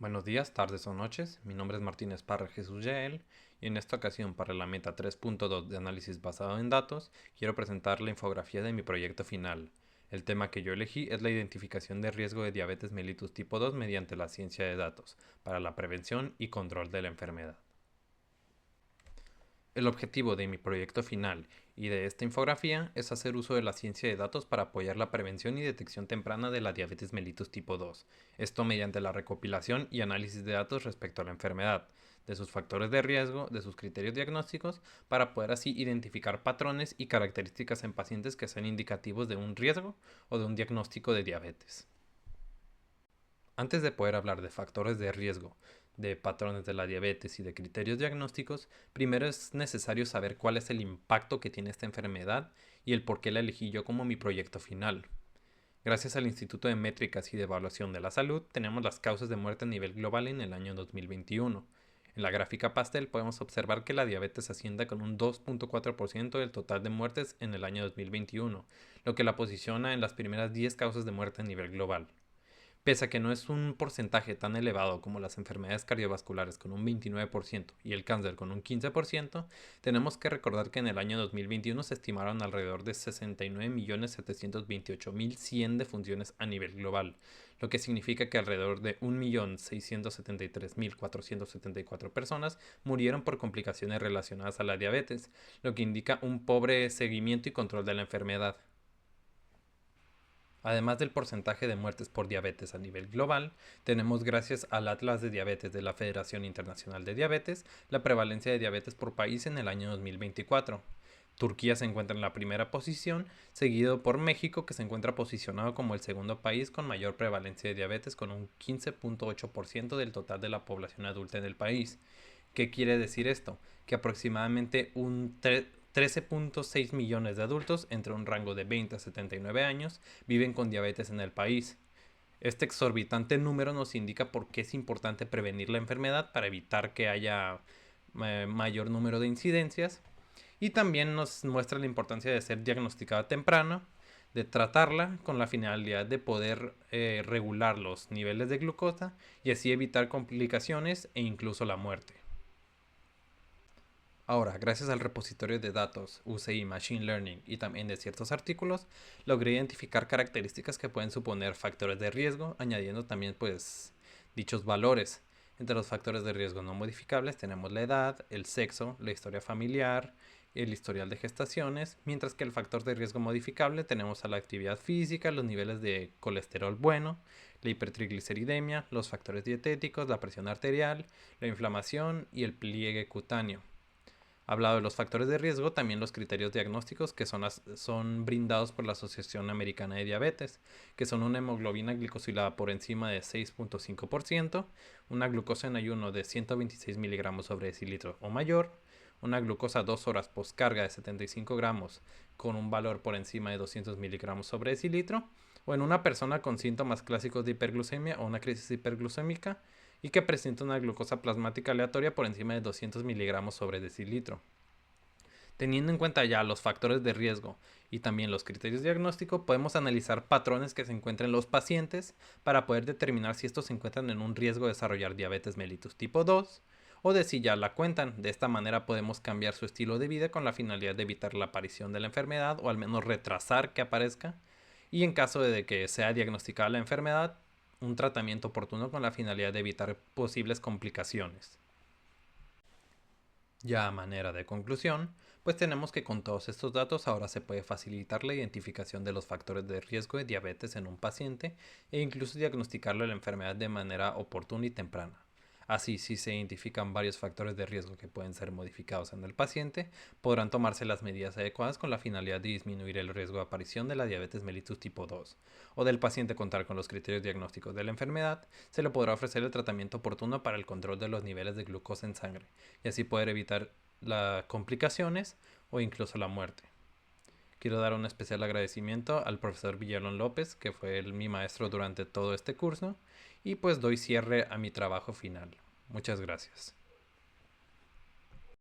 Buenos días, tardes o noches. Mi nombre es Martín Esparra Jesús Yael y en esta ocasión para la meta 3.2 de análisis basado en datos quiero presentar la infografía de mi proyecto final. El tema que yo elegí es la identificación de riesgo de diabetes mellitus tipo 2 mediante la ciencia de datos para la prevención y control de la enfermedad. El objetivo de mi proyecto final y de esta infografía es hacer uso de la ciencia de datos para apoyar la prevención y detección temprana de la diabetes mellitus tipo 2, esto mediante la recopilación y análisis de datos respecto a la enfermedad, de sus factores de riesgo, de sus criterios diagnósticos, para poder así identificar patrones y características en pacientes que sean indicativos de un riesgo o de un diagnóstico de diabetes. Antes de poder hablar de factores de riesgo, de patrones de la diabetes y de criterios diagnósticos, primero es necesario saber cuál es el impacto que tiene esta enfermedad y el por qué la elegí yo como mi proyecto final. Gracias al Instituto de Métricas y de Evaluación de la Salud, tenemos las causas de muerte a nivel global en el año 2021. En la gráfica pastel podemos observar que la diabetes asciende con un 2.4% del total de muertes en el año 2021, lo que la posiciona en las primeras 10 causas de muerte a nivel global. Pese a que no es un porcentaje tan elevado como las enfermedades cardiovasculares con un 29% y el cáncer con un 15%, tenemos que recordar que en el año 2021 se estimaron alrededor de 69.728.100 defunciones a nivel global, lo que significa que alrededor de 1.673.474 personas murieron por complicaciones relacionadas a la diabetes, lo que indica un pobre seguimiento y control de la enfermedad. Además del porcentaje de muertes por diabetes a nivel global, tenemos gracias al Atlas de Diabetes de la Federación Internacional de Diabetes la prevalencia de diabetes por país en el año 2024. Turquía se encuentra en la primera posición, seguido por México, que se encuentra posicionado como el segundo país con mayor prevalencia de diabetes, con un 15.8% del total de la población adulta en el país. ¿Qué quiere decir esto? Que aproximadamente un 13.6 millones de adultos entre un rango de 20 a 79 años viven con diabetes en el país. Este exorbitante número nos indica por qué es importante prevenir la enfermedad para evitar que haya mayor número de incidencias, y también nos muestra la importancia de ser diagnosticada temprano, de tratarla con la finalidad de poder regular los niveles de glucosa y así evitar complicaciones e incluso la muerte. Ahora, gracias al repositorio de datos UCI Machine Learning y también de ciertos artículos, logré identificar características que pueden suponer factores de riesgo, añadiendo también pues dichos valores. Entre los factores de riesgo no modificables tenemos la edad, el sexo, la historia familiar, el historial de gestaciones, mientras que el factor de riesgo modificable tenemos a la actividad física, los niveles de colesterol bueno, la hipertrigliceridemia, los factores dietéticos, la presión arterial, la inflamación y el pliegue cutáneo. Hablado de los factores de riesgo, también los criterios diagnósticos que son brindados por la Asociación Americana de Diabetes, que son una hemoglobina glicosilada por encima de 6.5%, una glucosa en ayuno de 126 miligramos sobre decilitro o mayor, una glucosa 2 horas postcarga de 75 gramos con un valor por encima de 200 miligramos sobre decilitro, o en una persona con síntomas clásicos de hiperglucemia o una crisis hiperglucémica y que presenta una glucosa plasmática aleatoria por encima de 200 miligramos sobre decilitro. Teniendo en cuenta ya los factores de riesgo y también los criterios diagnósticos, podemos analizar patrones que se encuentran en los pacientes para poder determinar si estos se encuentran en un riesgo de desarrollar diabetes mellitus tipo 2 o de si ya la cuentan. De esta manera podemos cambiar su estilo de vida con la finalidad de evitar la aparición de la enfermedad o al menos retrasar que aparezca, y en caso de que sea diagnosticada la enfermedad, un tratamiento oportuno con la finalidad de evitar posibles complicaciones. Ya a manera de conclusión, pues tenemos que con todos estos datos ahora se puede facilitar la identificación de los factores de riesgo de diabetes en un paciente e incluso diagnosticarlo la enfermedad de manera oportuna y temprana. Así, si se identifican varios factores de riesgo que pueden ser modificados en el paciente, podrán tomarse las medidas adecuadas con la finalidad de disminuir el riesgo de aparición de la diabetes mellitus tipo 2, o del paciente contar con los criterios diagnósticos de la enfermedad, se le podrá ofrecer el tratamiento oportuno para el control de los niveles de glucosa en sangre, y así poder evitar las complicaciones o incluso la muerte. Quiero dar un especial agradecimiento al profesor Villalón López, que fue mi maestro durante todo este curso, y pues doy cierre a mi trabajo final. Muchas gracias.